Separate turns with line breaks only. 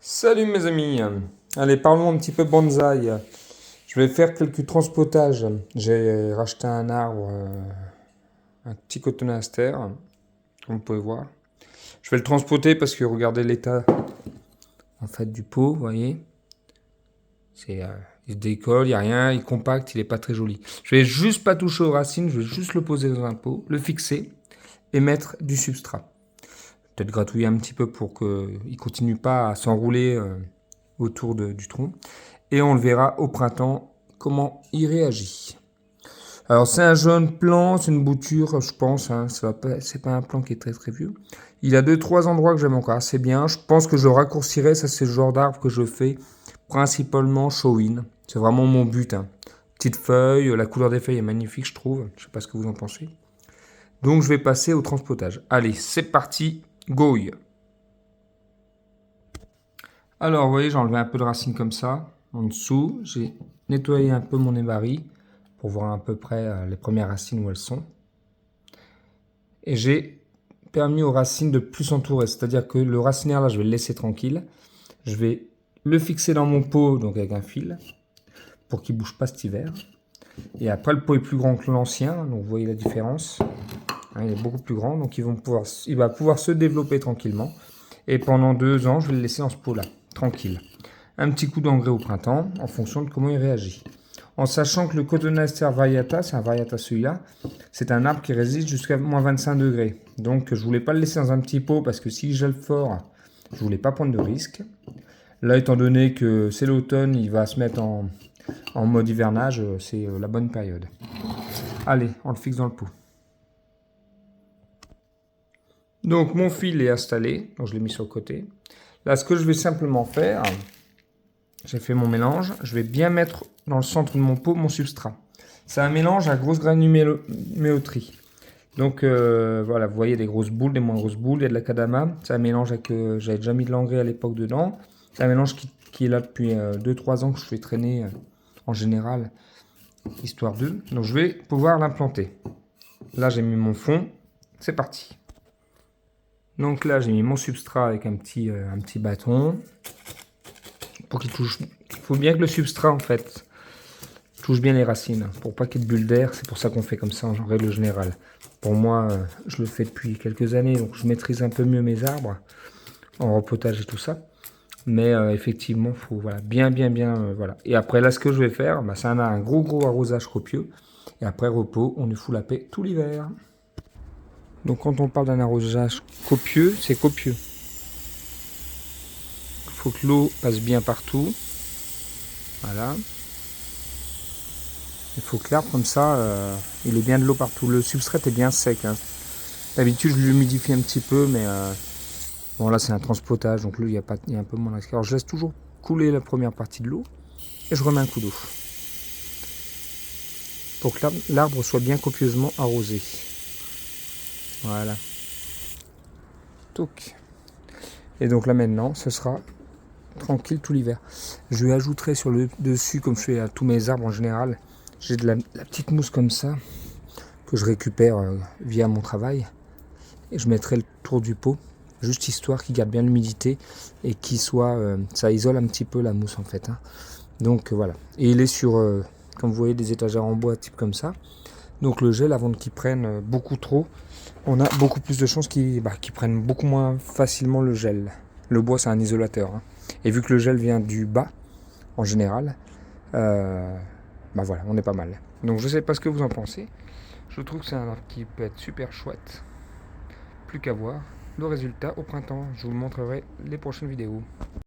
Salut mes amis, allez parlons un petit peu bonsaï. Je vais faire quelques transpotages. J'ai racheté un arbre, un petit cotonaster, comme vous pouvez voir. Je vais le transpoter parce que regardez l'état en fait du pot, vous voyez. Il se décolle, il n'y a rien, il est compact, il n'est pas très joli. Je vais juste pas toucher aux racines, je vais juste le poser dans un pot, le fixer et mettre du substrat. Peut-être gratouiller un petit peu pour qu'il ne continue pas à s'enrouler autour du tronc. Et on le verra au printemps comment il réagit. Alors c'est un jeune plant, c'est une bouture, je pense, hein, c'est pas un plant qui est très très vieux. Il a 2-3 endroits que j'aime encore assez bien. Je pense que je raccourcirai, ça c'est le genre d'arbre que je fais principalement show-in. C'est vraiment mon but. Hein. Petite feuille, la couleur des feuilles est magnifique je trouve. Je sais pas ce que vous en pensez. Donc je vais passer au transpotage. Allez, c'est parti, go! Alors, vous voyez, j'ai enlevé un peu de racines comme ça, en dessous. J'ai nettoyé un peu mon ébari pour voir à peu près les premières racines où elles sont. Et j'ai permis aux racines de plus s'entourer, c'est-à-dire que le racinaire, là, je vais le laisser tranquille. Je vais le fixer dans mon pot, donc avec un fil, pour qu'il ne bouge pas cet hiver. Et après, le pot est plus grand que l'ancien, donc vous voyez la différence. Hein, il est beaucoup plus grand, donc il va pouvoir se développer tranquillement. Et pendant 2 ans, je vais le laisser dans ce pot-là, tranquille. Un petit coup d'engrais au printemps, en fonction de comment il réagit. En sachant que le Cotonaster variata, c'est un variata celui-là, c'est un arbre qui résiste jusqu'à moins 25 degrés. Donc je voulais pas le laisser dans un petit pot parce que s'il gèle fort, je voulais pas prendre de risque. Là, étant donné que c'est l'automne, il va se mettre en mode hivernage, c'est la bonne période. Allez, on le fixe dans le pot. Donc mon fil est installé, donc je l'ai mis sur le côté. Là, ce que je vais simplement faire, j'ai fait mon mélange, je vais bien mettre dans le centre de mon pot mon substrat. C'est un mélange à grosse granulométrie. Donc voilà, vous voyez des grosses boules, des moins grosses boules, il y a de la kadama. C'est un mélange avec, j'avais déjà mis de l'engrais à l'époque dedans. C'est un mélange qui est là depuis 2-3 ans que je fais traîner en général, histoire d'eux. Donc je vais pouvoir l'implanter. Là j'ai mis mon fond, c'est parti. Donc là j'ai mis mon substrat avec un petit bâton. Pour qu'il touche. Il faut bien que le substrat en fait touche bien les racines pour pas qu'il y ait de bulles d'air. C'est pour ça qu'on fait comme ça en règle générale. Pour moi, je le fais depuis quelques années, donc je maîtrise un peu mieux mes arbres en repotage et tout ça. Mais effectivement, il faut voilà, bien, voilà. Et après là, ce que je vais faire, bah, c'est un gros arrosage copieux. Et après repos, on lui fout la paix tout l'hiver. Donc quand on parle d'un arrosage copieux, c'est copieux. Il faut que l'eau passe bien partout. Voilà. Il faut que l'arbre comme ça, il ait bien de l'eau partout. Le substrat est bien sec. Hein. D'habitude, je l'humidifie un petit peu, mais bon là c'est un transpotage, donc là il y a un peu moins d'acide. Alors je laisse toujours couler la première partie de l'eau et je remets un coup d'eau pour que l'arbre soit bien copieusement arrosé. Voilà. Touc. Et donc là maintenant, ce sera tranquille tout l'hiver. Je lui ajouterai sur le dessus, comme je fais à tous mes arbres en général, j'ai de la petite mousse comme ça que je récupère via mon travail et je mettrai le tour du pot juste histoire qu'il garde bien l'humidité et qu'il soit ça isole un petit peu la mousse en fait hein. Donc voilà, et il est sur comme vous voyez des étagères en bois type comme ça, donc le gel avant qu'il prenne beaucoup trop, on a beaucoup plus de chances qu'il prenne beaucoup moins facilement le gel. Le bois c'est un isolateur hein. Et vu que le gel vient du bas en général, voilà, on est pas mal. Donc je sais pas ce que vous en pensez. Je trouve que c'est un arbre qui peut être super chouette. Plus qu'à voir le résultat au printemps. Je vous le montrerai les prochaines vidéos.